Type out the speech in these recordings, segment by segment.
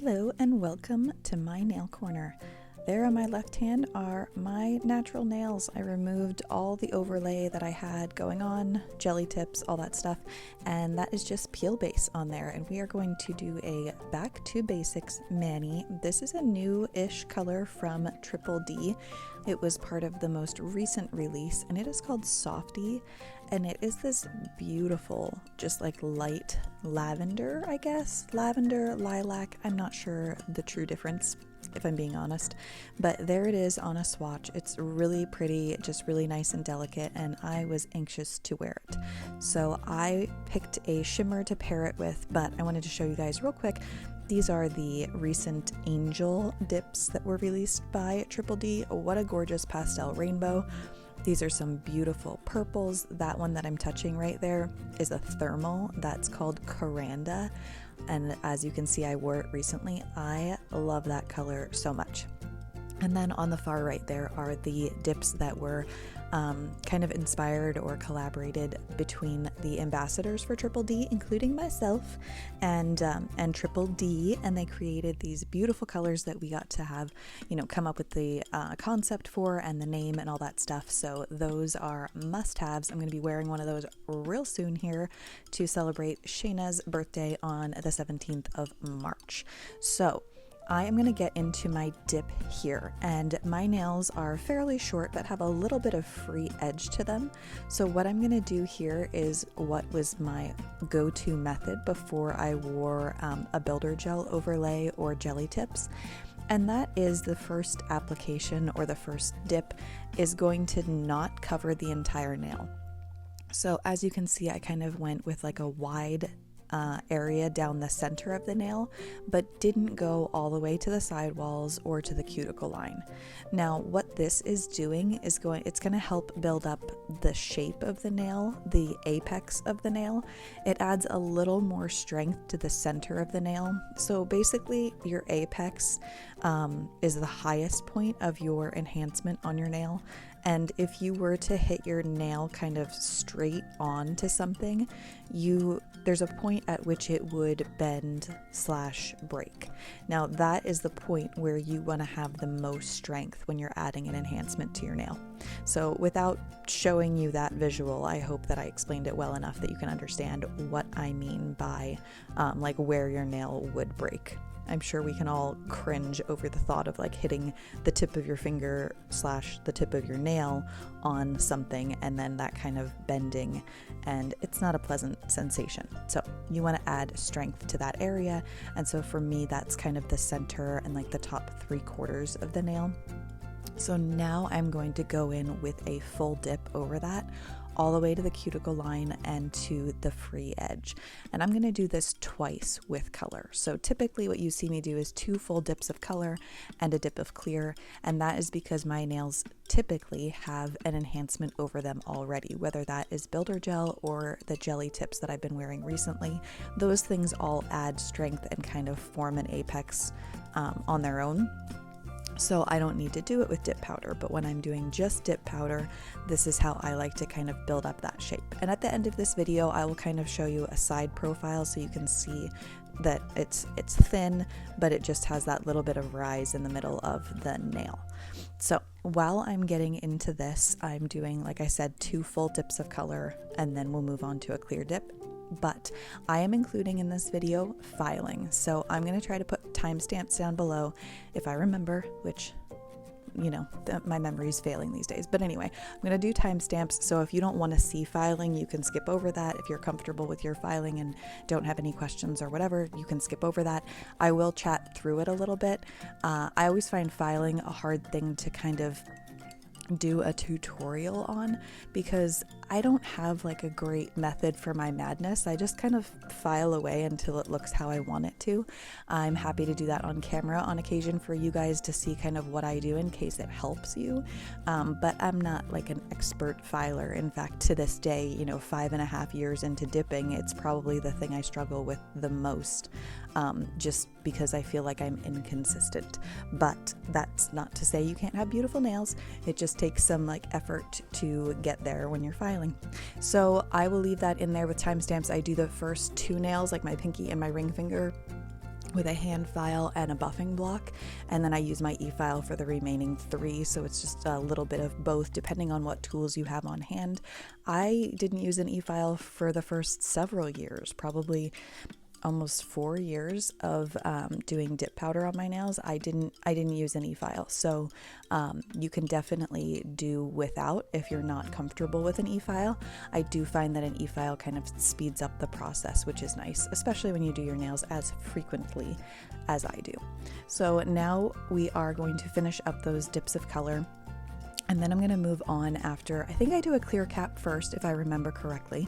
Hello and welcome to my nail corner. There on my left hand are my natural nails. I removed all the overlay that I had going on, jelly tips, all that stuff, and that is just peel base on there. And we are going to do a back to basics mani. This is a new-ish color from Triple D. It was part of the most recent release and it is called Softie, and it is this beautiful, just like light lavender, I guess. Lavender, lilac, I'm not sure the true difference, if I'm being honest, but there it is on a swatch. It's really pretty, just really nice and delicate, and I was anxious to wear it. So I picked a shimmer to pair it with, but I wanted to show you guys real quick. These are the recent Angel dips that were released by Triple D. What a gorgeous pastel rainbow. These are some beautiful purples. That one that I'm touching right there is a thermal that's called Coranda. And as you can see, I wore it recently. I love that color so much. And then on the far right there are the dips that were kind of inspired or collaborated between the ambassadors for Triple D, including myself and Triple D, and they created these beautiful colors that we got to have, come up with the concept for and the name and all that stuff. So those are must-haves. I'm going to be wearing one of those real soon here to celebrate Shayna's birthday on the 17th of March. So I am going to get into my dip here, and my nails are fairly short but have a little bit of free edge to them. So what I'm going to do here is what was my go-to method before I wore a builder gel overlay or jelly tips. And that is the first application, or the first dip is going to not cover the entire nail. So as you can see, I kind of went with like a wide area down the center of the nail, but didn't go all the way to the sidewalls or to the cuticle line. Now what this is doing is it's going to help build up the shape of the nail, the apex of the nail. It adds a little more strength to the center of the nail. So basically your apex is the highest point of your enhancement on your nail. And if you were to hit your nail kind of straight on to something, there's a point at which it would bend / break. Now that is the point where you want to have the most strength when you're adding an enhancement to your nail. So without showing you that visual, I hope that I explained it well enough that you can understand what I mean by like where your nail would break. I'm sure we can all cringe over the thought of like hitting the tip of your finger / the tip of your nail on something and then that kind of bending, and it's not a pleasant sensation. So you want to add strength to that area, and so for me that's kind of the center and like the top 3/4 of the nail. So now I'm going to go in with a full dip over that, all the way to the cuticle line and to the free edge. And I'm going to do this twice with color. So typically what you see me do is 2 full dips of color and a dip of clear, and that is because my nails typically have an enhancement over them already, whether that is builder gel or the jelly tips that I've been wearing recently. Those things all add strength and kind of form an apex on their own. So I don't need to do it with dip powder, but when I'm doing just dip powder, this is how I like to kind of build up that shape. And at the end of this video, I will kind of show you a side profile so you can see that it's thin, but it just has that little bit of rise in the middle of the nail. So while I'm getting into this, I'm doing, like I said, 2 full dips of color, and then we'll move on to a clear dip. But I am including in this video filing, so I'm going to try to put timestamps down below if I remember, which, my memory is failing these days. But anyway, I'm going to do timestamps, so if you don't want to see filing, you can skip over that. If you're comfortable with your filing and don't have any questions or whatever, you can skip over that. I will chat through it a little bit. I always find filing a hard thing to kind of do a tutorial on, because I don't have like a great method for my madness. I just kind of file away until it looks how I want it to. I'm happy to do that on camera on occasion for you guys to see kind of what I do in case it helps you, but I'm not like an expert filer. In fact, to this day, 5.5 years into dipping, it's probably the thing I struggle with the most, just because I feel like I'm inconsistent. But that's not to say you can't have beautiful nails. It just takes some like effort to get there when you're filing. So I will leave that in there with timestamps. I do the first 2 nails, like my pinky and my ring finger, with a hand file and a buffing block, and then I use my eFile for the remaining 3, so it's just a little bit of both depending on what tools you have on hand. I didn't use an eFile for the first several years, probably almost 4 years of doing dip powder on my nails. I didn't use an eFile, so you can definitely do without if you're not comfortable with an eFile. I do find that an eFile kind of speeds up the process, which is nice, especially when you do your nails as frequently as I do. So now we are going to finish up those dips of color, and then I'm going to move on after. I think I do a clear cap first, if I remember correctly.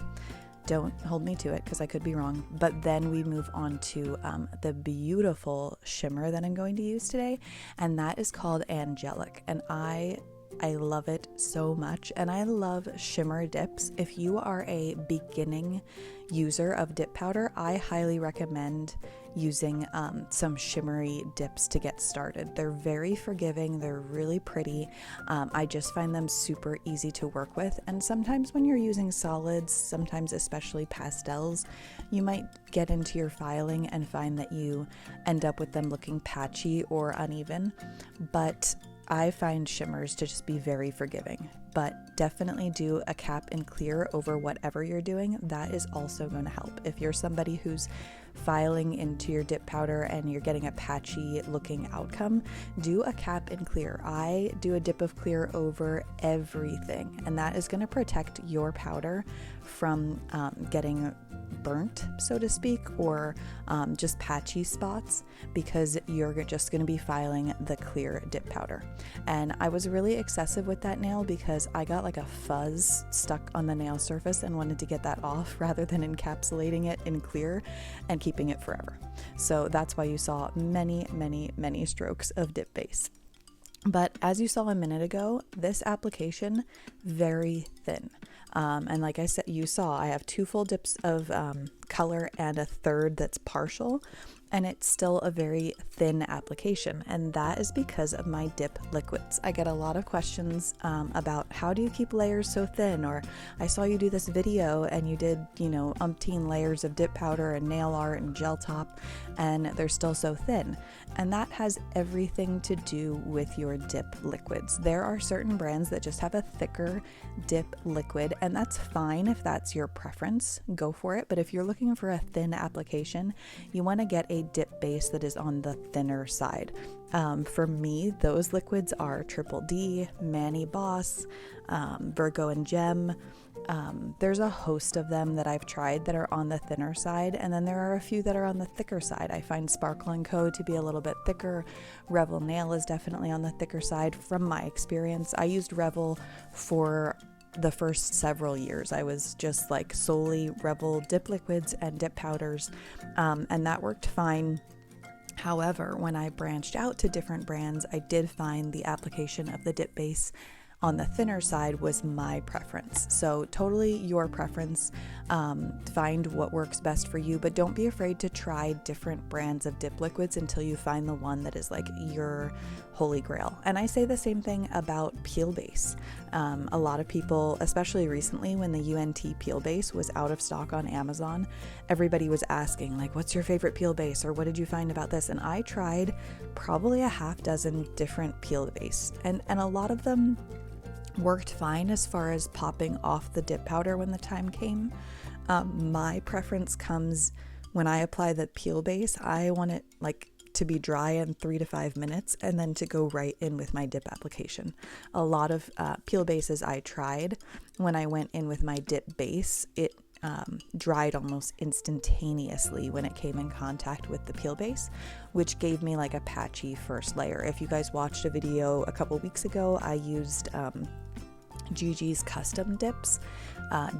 Don't hold me to it because I could be wrong. But then we move on to the beautiful shimmer that I'm going to use today, and that is called Angelic. And I love it so much, and I love shimmer dips. If you are a beginning user of dip powder, I highly recommend using some shimmery dips to get started. They're very forgiving, they're really pretty. I just find them super easy to work with, and sometimes when you're using solids, sometimes especially pastels, you might get into your filing and find that you end up with them looking patchy or uneven, but I find shimmers to just be very forgiving. But definitely do a cap and clear over whatever you're doing. That is also going to help. If you're somebody who's filing into your dip powder and you're getting a patchy looking outcome, do a cap and clear. I do a dip of clear over everything, and that is going to protect your powder from getting burnt, so to speak, or just patchy spots, because you're just going to be filing the clear dip powder. And I was really excessive with that nail because I got like a fuzz stuck on the nail surface and wanted to get that off rather than encapsulating it in clear and keeping it forever. So that's why you saw many, many, many strokes of dip base. But as you saw a minute ago, this application, very thin. And like I said, you saw I have 2 full dips of color and a third that's partial, and it's still a very thin application, and that is because of my dip liquids. I get a lot of questions about how do you keep layers so thin, or I saw you do this video and you did, umpteen layers of dip powder and nail art and gel top, and they're still so thin. And that has everything to do with your dip liquids. There are certain brands that just have a thicker dip liquid, and that's fine if that's your preference, go for it. But if you're looking for a thin application, you want to get a dip base that is on the thinner side. For me, those liquids are Triple D, Mani Boss, Virgo and Gem. There's a host of them that I've tried that are on the thinner side, and then there are a few that are on the thicker side. I find Sparkle & Co. to be a little bit thicker. Revel Nail is definitely on the thicker side from my experience. I used Revel for the first several years. I was just like solely Revel dip liquids and dip powders, and that worked fine. However, when I branched out to different brands, I did find the application of the dip base on the thinner side was my preference. So totally your preference. Find what works best for you, but don't be afraid to try different brands of dip liquids until you find the one that is like your holy grail. And I say the same thing about peel base. A lot of people, especially recently when the UNT peel base was out of stock on Amazon, everybody was asking like, what's your favorite peel base, or what did you find about this? And I tried probably a half dozen different peel base, and a lot of them worked fine as far as popping off the dip powder when the time came. My preference comes when I apply the peel base. I want it like to be dry in 3 to 5 minutes and then to go right in with my dip application. A lot of peel bases I tried, when I went in with my dip base, it dried almost instantaneously when it came in contact with the peel base, which gave me like a patchy first layer. If you guys watched a video a couple weeks ago, I used Gigi's custom dips,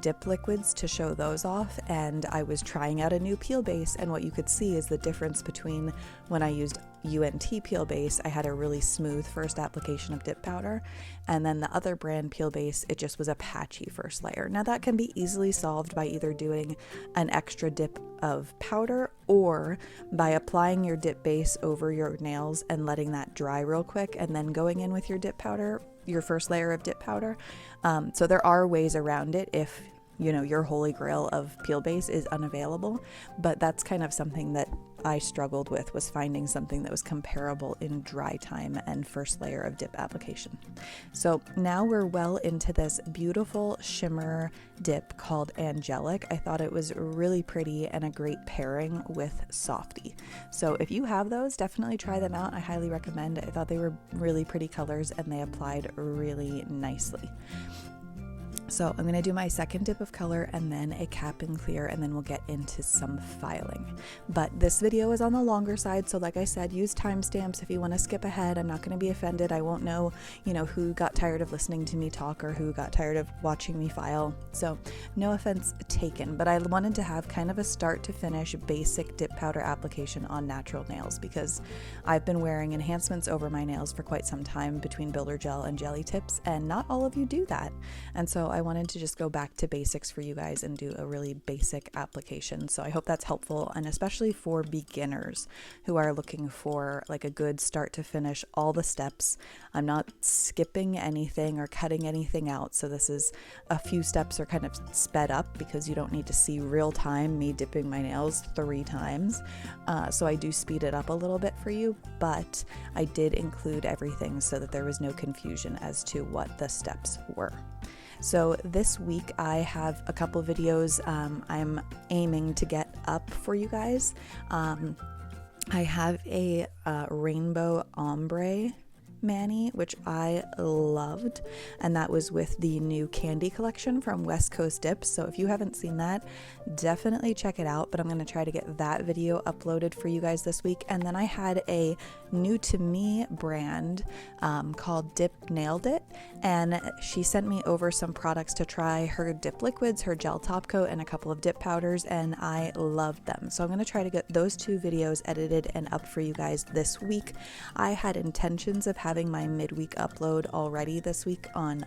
dip liquids to show those off, and I was trying out a new peel base, and what you could see is the difference between when I used UNT peel base, I had a really smooth first application of dip powder, and then the other brand peel base, it just was a patchy first layer. Now that can be easily solved by either doing an extra dip of powder or by applying your dip base over your nails and letting that dry real quick and then going in with your dip powder, your first layer of dip powder. So there are ways around it if your holy grail of peel base is unavailable, but that's kind of something that I struggled with was finding something that was comparable in dry time and first layer of dip application. So now we're well into this beautiful shimmer dip called Angelic. I thought it was really pretty and a great pairing with Softie. So if you have those, definitely try them out. I highly recommend. I thought they were really pretty colors and they applied really nicely. So I'm going to do my second dip of color and then a cap and clear, and then we'll get into some filing. But this video is on the longer side, so like I said, use timestamps if you want to skip ahead. I'm not going to be offended. I won't know, who got tired of listening to me talk or who got tired of watching me file. So no offense taken, but I wanted to have kind of a start to finish basic dip powder application on natural nails because I've been wearing enhancements over my nails for quite some time between builder gel and jelly tips, and not all of you do that. And so I wanted to just go back to basics for you guys and do a really basic application. So I hope that's helpful, and especially for beginners who are looking for like a good start to finish, all the steps. I'm not skipping anything or cutting anything out. So this is a few steps are kind of sped up because you don't need to see real time me dipping my nails 3 times. So I do speed it up a little bit for you, but I did include everything so that there was no confusion as to what the steps were. So this week I have a couple videos I'm aiming to get up for you guys. I have a rainbow ombre mani, which I loved, and that was with the new Candi collection from West Coast Dips. So if you haven't seen that, definitely check it out, but I'm going to try to get that video uploaded for you guys this week. And then I had a new to me brand called Dip Nailed It, and she sent me over some products to try, her dip liquids, her gel top coat, and a couple of dip powders, and I loved them. So I'm going to try to get those 2 videos edited and up for you guys this week. I had intentions of having my midweek upload already this week on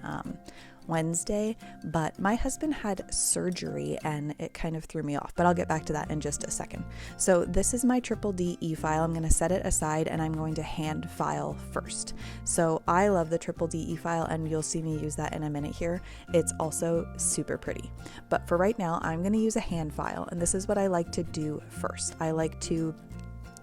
Wednesday, but my husband had surgery and it kind of threw me off, but I'll get back to that in just a second. So this is my Triple D eFile. I'm going to set it aside and I'm going to hand file first. So I love the Triple D eFile and you'll see me use that in a minute here. It's also super pretty, but for right now I'm going to use a hand file, and this is what I like to do first. I like to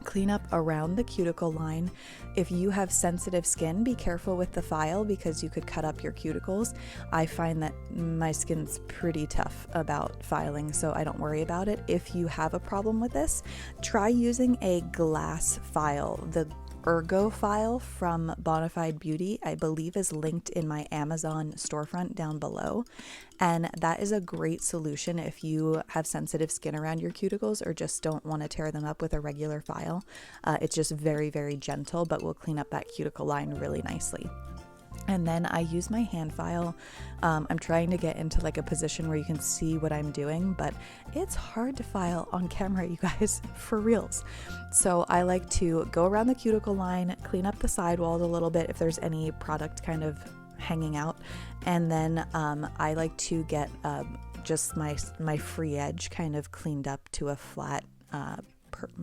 clean up around the cuticle line. If you have sensitive skin, be careful with the file because you could cut up your cuticles. I find that my skin's pretty tough about filing, so I don't worry about it. If you have a problem with this, try using a glass file. The Ergo file from Bonafide Beauty, I believe, is linked in my Amazon storefront down below. And that is a great solution if you have sensitive skin around your cuticles or just don't want to tear them up with a regular file. It's just very, very gentle, but will clean up that cuticle line really nicely. And then I use my hand file. I'm trying to get into like a position where you can see what I'm doing, but it's hard to file on camera, you guys, for reals. So I like to go around the cuticle line, clean up the sidewalls a little bit if there's any product kind of hanging out. And then I like to get just my free edge kind of cleaned up to a flat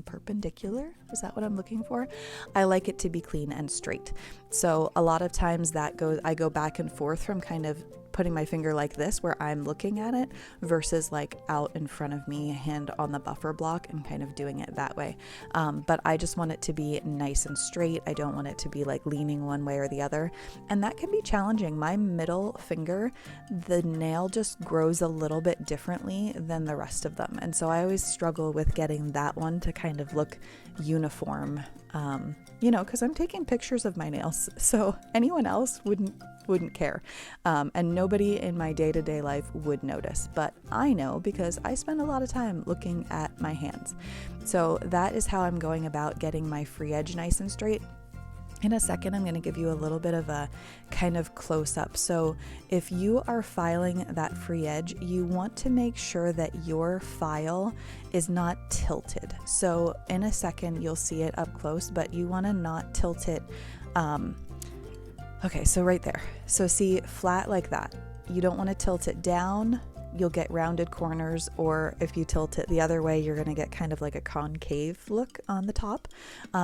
perpendicular. Is that what I'm looking for? I like it to be clean and straight. So a lot of times I go back and forth from kind of putting my finger like this where I'm looking at it versus like out in front of me, hand on the buffer block, and kind of doing it that way. But I just want it to be nice and straight. I don't want it to be like leaning one way or the other. And that can be challenging. My middle finger, the nail just grows a little bit differently than the rest of them. And so I always struggle with getting that one to kind of look uniform, because I'm taking pictures of my nails. So anyone else wouldn't care. And nobody in my day-to-day life would notice, but I know because I spend a lot of time looking at my hands. So that is how I'm going about getting my free edge nice and straight. In a second, I'm going to give you a little bit of a kind of close up. So if you are filing that free edge, you want to make sure that your file is not tilted. So in a second, you'll see it up close, but you want to not tilt it. Okay, so right there. So see, flat like that. You don't want to tilt it down you'll get rounded corners, or if you tilt it the other way, you're going to get kind of like a concave look on the top.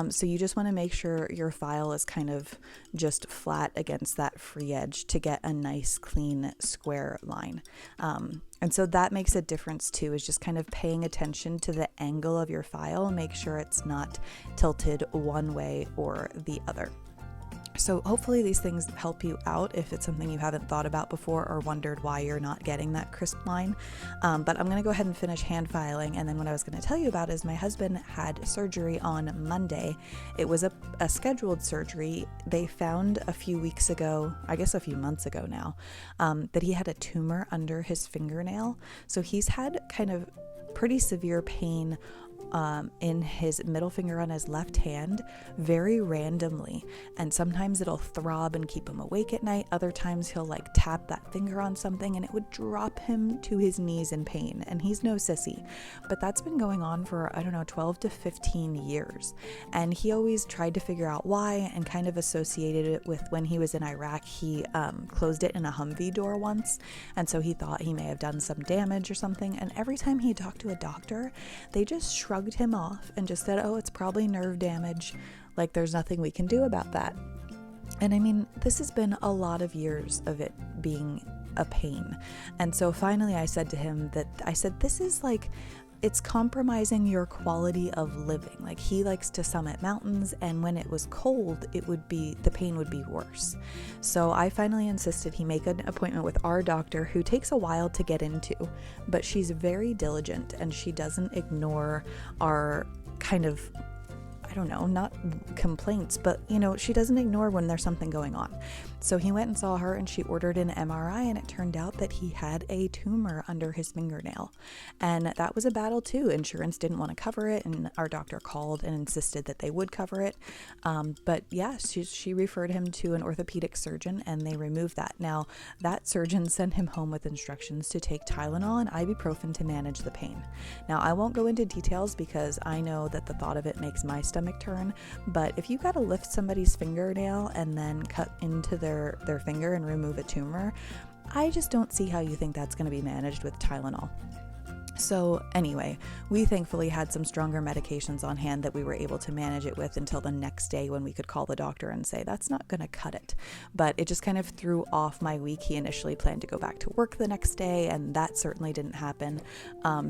So you just want to make sure your file is kind of just flat against that free edge to get a nice clean square line. And so that makes a difference too, is just kind of paying attention to the angle of your file. Make sure it's not tilted one way or the other. So hopefully these things help you out if it's something you haven't thought about before or wondered why you're not getting that crisp line. But I'm going to go ahead and finish hand filing. And then what I was going to tell you about is my husband had surgery on Monday. It was a scheduled surgery. They found a few weeks ago, I guess a few months ago now, that he had a tumor under his fingernail. So he's had kind of pretty severe pain in his middle finger on his left hand very randomly, and sometimes it'll throb and keep him awake at night. Other times he'll like tap that finger on something and it would drop him to his knees in pain, and he's no sissy, but that's been going on for 12 to 15 years, and he always tried to figure out why and kind of associated it with when he was in Iraq. He closed it in a Humvee door once, and so he thought he may have done some damage or something, and every time he talked to a doctor, they just shrugged him off and just said, oh, it's probably nerve damage, like there's nothing we can do about that. And I mean, this has been a lot of years of it being a pain. And so finally I said to him this is like, it's compromising your quality of living. Like, he likes to summit mountains, and when it was cold, the pain would be worse. So I finally insisted he make an appointment with our doctor, who takes a while to get into, but she's very diligent, and she doesn't ignore our kind of, not complaints, but she doesn't ignore when there's something going on. So he went and saw her, and she ordered an MRI, and it turned out that he had a tumor under his fingernail. And that was a battle too. Insurance didn't want to cover it, and our doctor called and insisted that they would cover it. But yeah, she referred him to an orthopedic surgeon, and they removed that. Now, that surgeon sent him home with instructions to take Tylenol and ibuprofen to manage the pain. Now, I won't go into details because I know that the thought of it makes my stomach turn, but if you got to lift somebody's fingernail and then cut into their finger and remove a tumor, I just don't see how you think that's going to be managed with Tylenol. So anyway, we thankfully had some stronger medications on hand that we were able to manage it with until the next day, when we could call the doctor and say, that's not going to cut it. But it just kind of threw off my week. He initially planned to go back to work the next day, and that certainly didn't happen.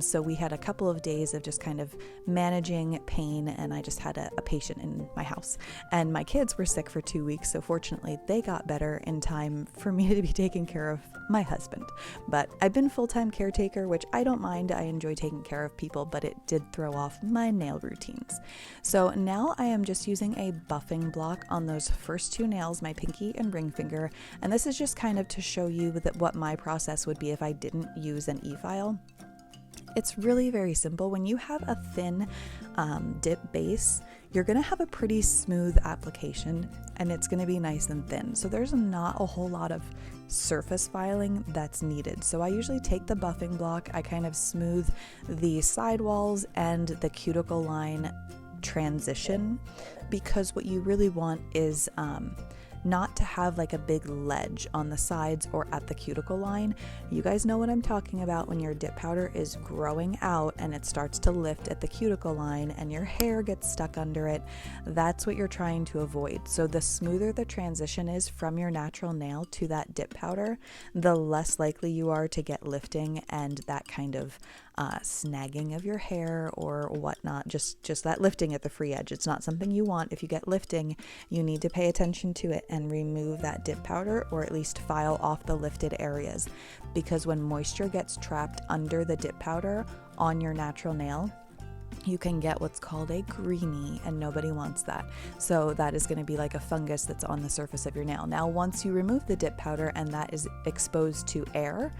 So we had a couple of days of just kind of managing pain, and I just had a patient in my house. And my kids were sick for 2 weeks, so fortunately they got better in time for me to be taking care of my husband. But I've been full-time caretaker, which I don't mind. I enjoy taking care of people, but it did throw off my nail routines. So now I am just using a buffing block on those first two nails, my pinky and ring finger. And this is just kind of to show you that what my process would be if I didn't use an eFile. It's really very simple. When you have a thin dip base, you're going to have a pretty smooth application, and it's going to be nice and thin. So there's not a whole lot of surface filing that's needed. So I usually take the buffing block, I kind of smooth the sidewalls and the cuticle line transition, because what you really want is not to have like a big ledge on the sides or at the cuticle line. You guys know what I'm talking about when your dip powder is growing out and it starts to lift at the cuticle line and your hair gets stuck under it. That's what you're trying to avoid. So the smoother the transition is from your natural nail to that dip powder, the less likely you are to get lifting and that kind of snagging of your hair or whatnot, just that lifting at the free edge. It's not something you want. If you get lifting, you need to pay attention to it and remove that dip powder, or at least file off the lifted areas, because when moisture gets trapped under the dip powder on your natural nail, you can get what's called a greenie, and nobody wants that. So that is going to be like a fungus that's on the surface of your nail. Now, once you remove the dip powder and that is exposed to air,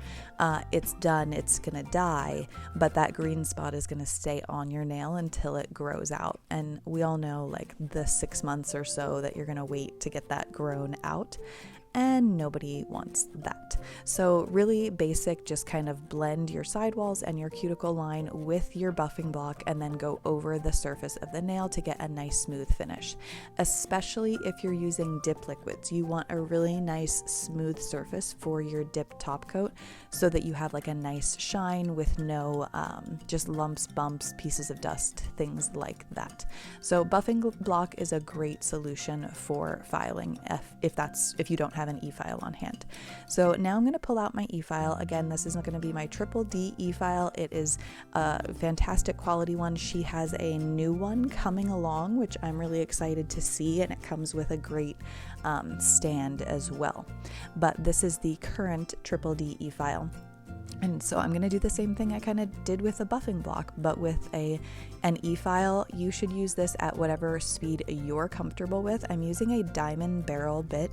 it's done, it's going to die, but that green spot is going to stay on your nail until it grows out. And we all know like the 6 months or so that you're going to wait to get that grown out. and nobody wants that. So really basic, just kind of blend your sidewalls and your cuticle line with your buffing block and then go over the surface of the nail to get a nice smooth finish. Especially if you're using dip liquids, you want a really nice smooth surface for your dip top coat so that you have like a nice shine with no just lumps, bumps, pieces of dust, things like that. So buffing block is a great solution for filing if you don't have an eFile on hand. So now I'm going to pull out my eFile. Again, this isn't going to be my Triple D eFile. It is a fantastic quality one. She has a new one coming along, which I'm really excited to see, and it comes with a great stand as well. But this is the current Triple D eFile. And so I'm going to do the same thing I kind of did with the buffing block, but with an eFile. You should use this at whatever speed you're comfortable with. I'm using a diamond barrel bit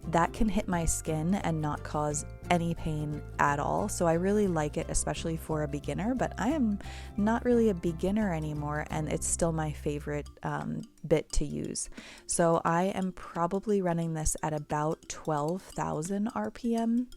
that can hit my skin and not cause any pain at all. So I really like it, especially for a beginner, but I am not really a beginner anymore, and it's still my favorite bit to use. So I am probably running this at about 12,000 RPM.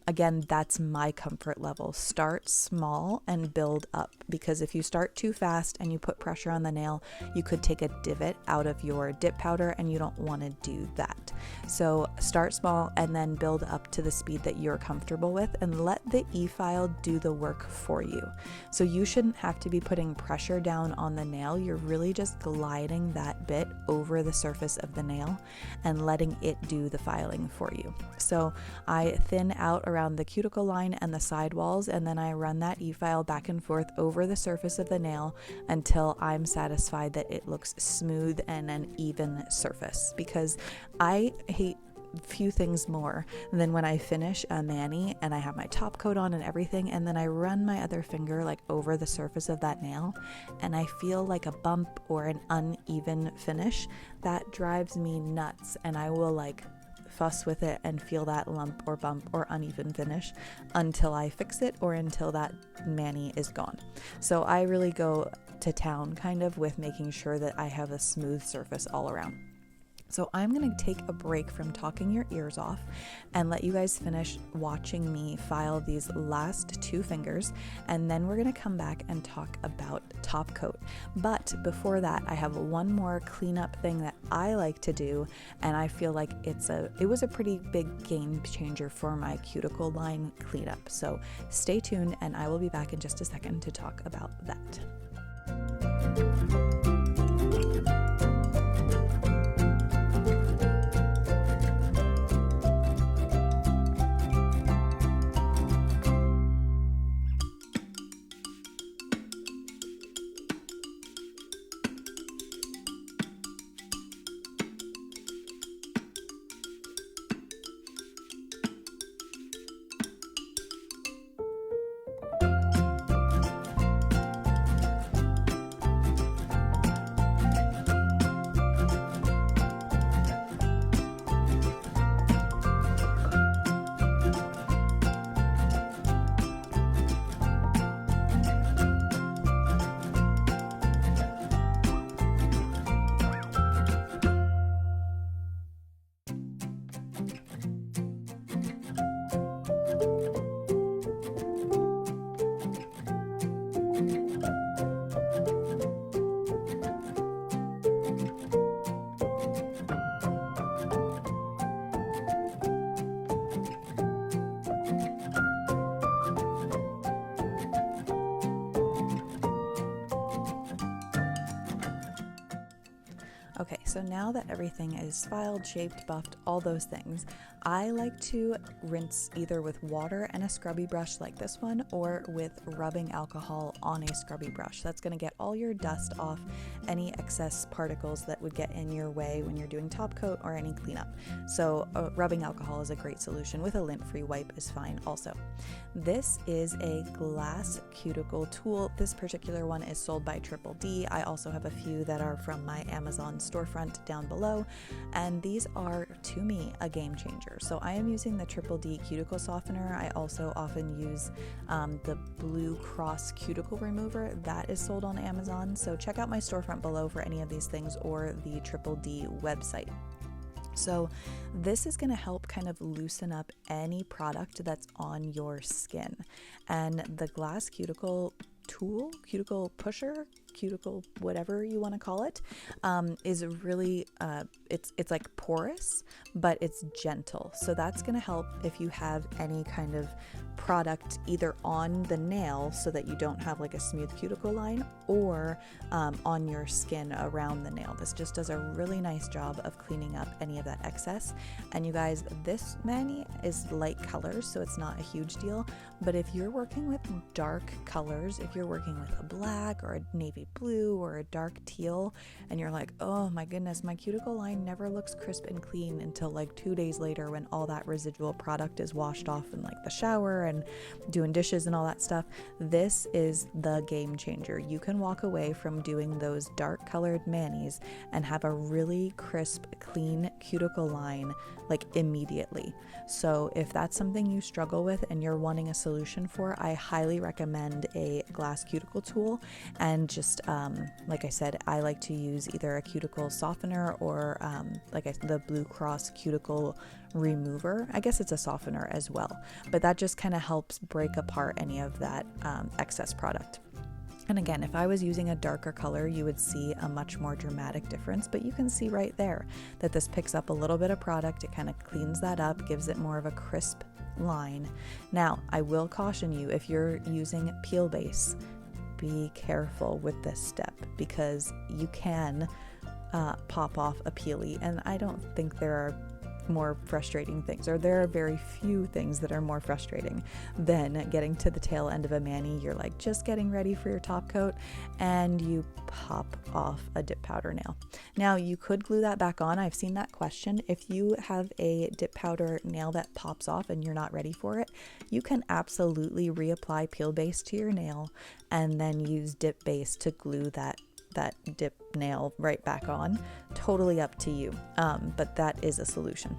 Again, that's my comfort level. Start small and build up, because if you start too fast and you put pressure on the nail, you could take a divot out of your dip powder, and you don't want to do that. So start small and then build up to the speed that you're comfortable with, and let the eFile do the work for you. So you shouldn't have to be putting pressure down on the nail. You're really just gliding that bit over the surface of the nail and letting it do the filing for you. So I thin out around the cuticle line and the sidewalls, and then I run that eFile back and forth over the surface of the nail until I'm satisfied that it looks smooth and an even surface, because I hate few things more than when I finish a mani and I have my top coat on and everything, and then I run my other finger like over the surface of that nail and I feel like a bump or an uneven finish. That drives me nuts, and I will like fuss with it and feel that lump or bump or uneven finish until I fix it or until that mani is gone. So I really go to town kind of with making sure that I have a smooth surface all around. So I'm going to take a break from talking your ears off and let you guys finish watching me file these last two fingers, and then we're going to come back and talk about top coat. But before that, I have one more cleanup thing that I like to do, and I feel like it was a pretty big game changer for my cuticle line cleanup. So stay tuned, and I will be back in just a second to talk about that. Okay, so now that everything is filed, shaped, buffed, all those things, I like to rinse either with water and a scrubby brush like this one, or with rubbing alcohol on a scrubby brush. That's going to get all your dust off, any excess particles that would get in your way when you're doing top coat or any cleanup. So rubbing alcohol is a great solution. With a lint-free wipe is fine also. This is a glass cuticle tool. This particular one is sold by Triple D. I also have a few that are from my Amazon storefront down below, and these are, to me, a game changer. So I am using the Triple D cuticle softener. I also often use the Blue Cross cuticle remover that is sold on Amazon. So check out my storefront below for any of these things, or the Triple D website. So this is going to help kind of loosen up any product that's on your skin. And the glass cuticle tool, cuticle pusher, cuticle whatever you want to call it, is really it's like porous, but it's gentle. So that's going to help if you have any kind of product either on the nail so that you don't have like a smooth cuticle line, or on your skin around the nail. This just does a really nice job of cleaning up any of that excess. And you guys, this mani is light colors, so it's not a huge deal. But if you're working with dark colors, if you're working with a black or a navy blue or a dark teal, and you're like, oh my goodness, my cuticle line never looks crisp and clean until like 2 days later when all that residual product is washed off in like the shower and doing dishes and all that stuff, this is the game changer. You can walk away from doing those dark colored manis and have a really crisp, clean cuticle line like immediately. So if that's something you struggle with and you're wanting a solution for, I highly recommend a glass cuticle tool. And just like I said, I like to use either a cuticle softener or the Blue Cross cuticle remover. I guess it's a softener as well, but that just kind of helps break apart any of that excess product. And again, if I was using a darker color, you would see a much more dramatic difference, but you can see right there that this picks up a little bit of product. It kind of cleans that up, gives it more of a crisp line. Now, I will caution you, if you're using peel base, be careful with this step because you can pop off a peely, and I don't think there are more frustrating things, or there are very few things that are more frustrating than getting to the tail end of a mani. You're like just getting ready for your top coat and you pop off a dip powder nail. Now you could glue that back on. I've seen that question. If you have a dip powder nail that pops off and you're not ready for it, you can absolutely reapply peel base to your nail and then use dip base to glue that dip nail right back on. Totally up to you, but that is a solution.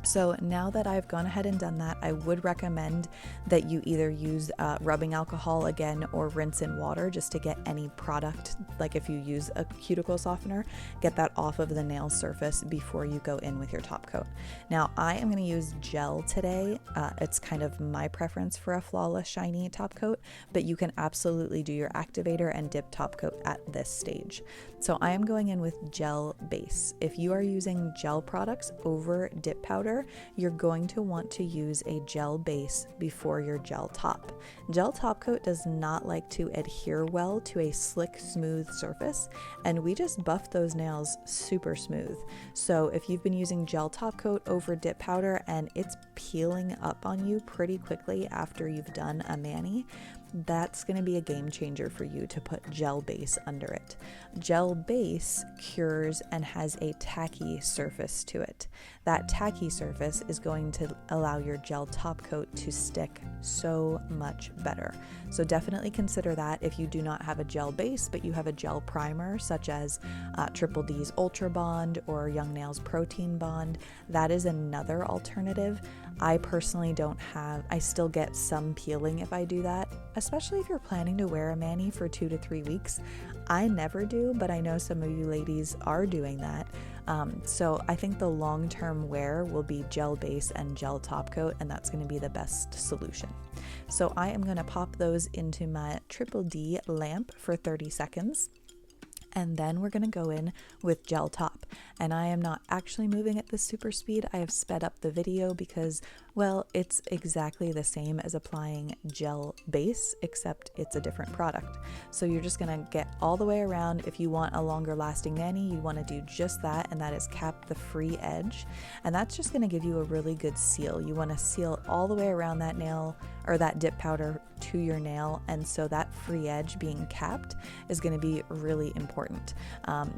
So now that I've gone ahead and done that, I would recommend that you either use rubbing alcohol again or rinse in water just to get any product, like if you use a cuticle softener, get that off of the nail surface before you go in with your top coat. Now I am going to use gel today. It's kind of my preference for a flawless shiny top coat, but you can absolutely do your activator and dip top coat at this stage. So I am going in with gel base. If you are using gel products over dip powder, you're going to want to use a gel base before your gel top. Gel top coat does not like to adhere well to a slick, smooth surface, and we just buff those nails super smooth. So if you've been using gel top coat over dip powder and it's peeling up on you pretty quickly after you've done a mani, that's going to be a game changer for you to put gel base under it. Gel base cures and has a tacky surface to it. That tacky surface is going to allow your gel top coat to stick so much better. So definitely consider that if you do not have a gel base, but you have a gel primer such as Triple D's Ultra Bond or Young Nails Protein Bond. That is another alternative. I personally don't have, I still get some peeling if I do that, especially if you're planning to wear a mani for 2 to 3 weeks. I never do, but I know some of you ladies are doing that. So I think the long-term wear will be gel base and gel top coat, and that's going to be the best solution. So I am going to pop those into my Triple D lamp for 30 seconds. And then we're going to go in with gel top. And I am not actually moving at this super speed. I have sped up the video because, well, it's exactly the same as applying gel base, except it's a different product. So you're just going to get all the way around. If you want a longer lasting mani, you want to do just that, and that is cap the free edge. And that's just going to give you a really good seal. You want to seal all the way around that nail or that dip powder to your nail, and so that free edge being capped is going to be really important.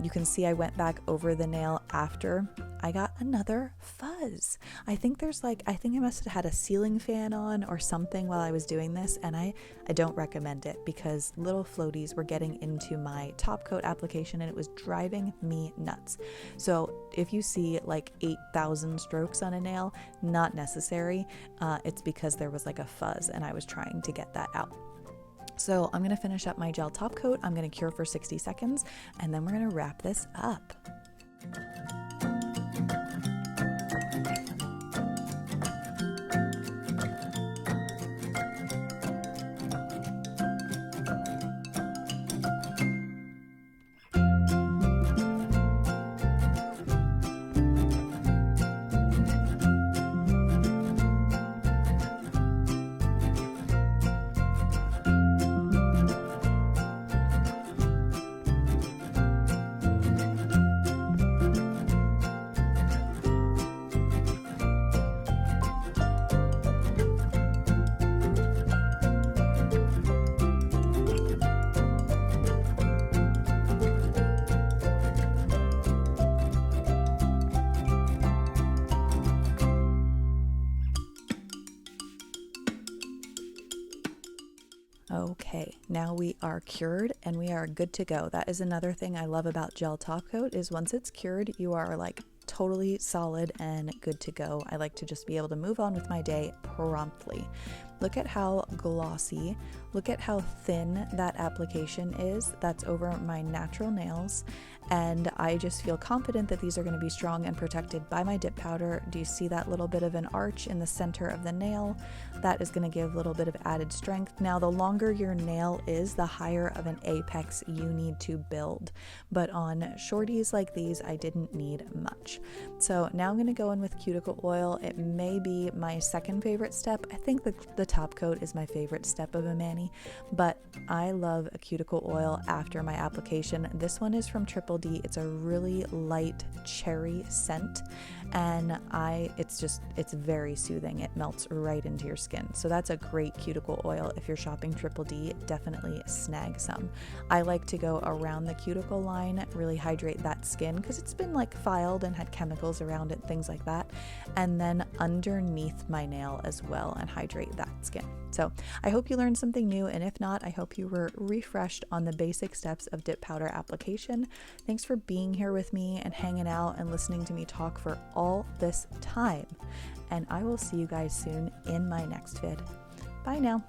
You can see I went back over the nail after I got another fuzz. I think I must have had a ceiling fan on or something while I was doing this, and I don't recommend it because little floaties were getting into my top coat application and it was driving me nuts. So if you see like 8,000 strokes on a nail, not necessary. It's because there was like a fuzz and I was trying to get that out. So I'm going to finish up my gel top coat. I'm going to cure for 60 seconds and then we're going to wrap this up. Okay, now we are cured and we are good to go. That is another thing I love about gel top coat is once it's cured, you are like totally solid and good to go. I like to just be able to move on with my day promptly. Look at how glossy, look at how thin that application is. That's over my natural nails. And I just feel confident that these are going to be strong and protected by my dip powder. Do you see that little bit of an arch in the center of the nail? That is going to give a little bit of added strength. Now, the longer your nail is, the higher of an apex you need to build. But on shorties like these, I didn't need much. So now I'm going to go in with cuticle oil. It may be my second favorite step. I think the top coat is my favorite step of a mani, but I love a cuticle oil after my application. This one is from Triple D. It's a really light cherry scent, and it's very soothing. It melts right into your skin. So that's a great cuticle oil. If you're shopping Triple D, definitely snag some. I like to go around the cuticle line, really hydrate that skin because it's been like filed and had chemicals around it, things like that. And then underneath my nail as well and hydrate that skin. So I hope you learned something new, and if not, I hope you were refreshed on the basic steps of dip powder application. Thanks for being here with me and hanging out and listening to me talk for all this time. And I will see you guys soon in my next vid. Bye now.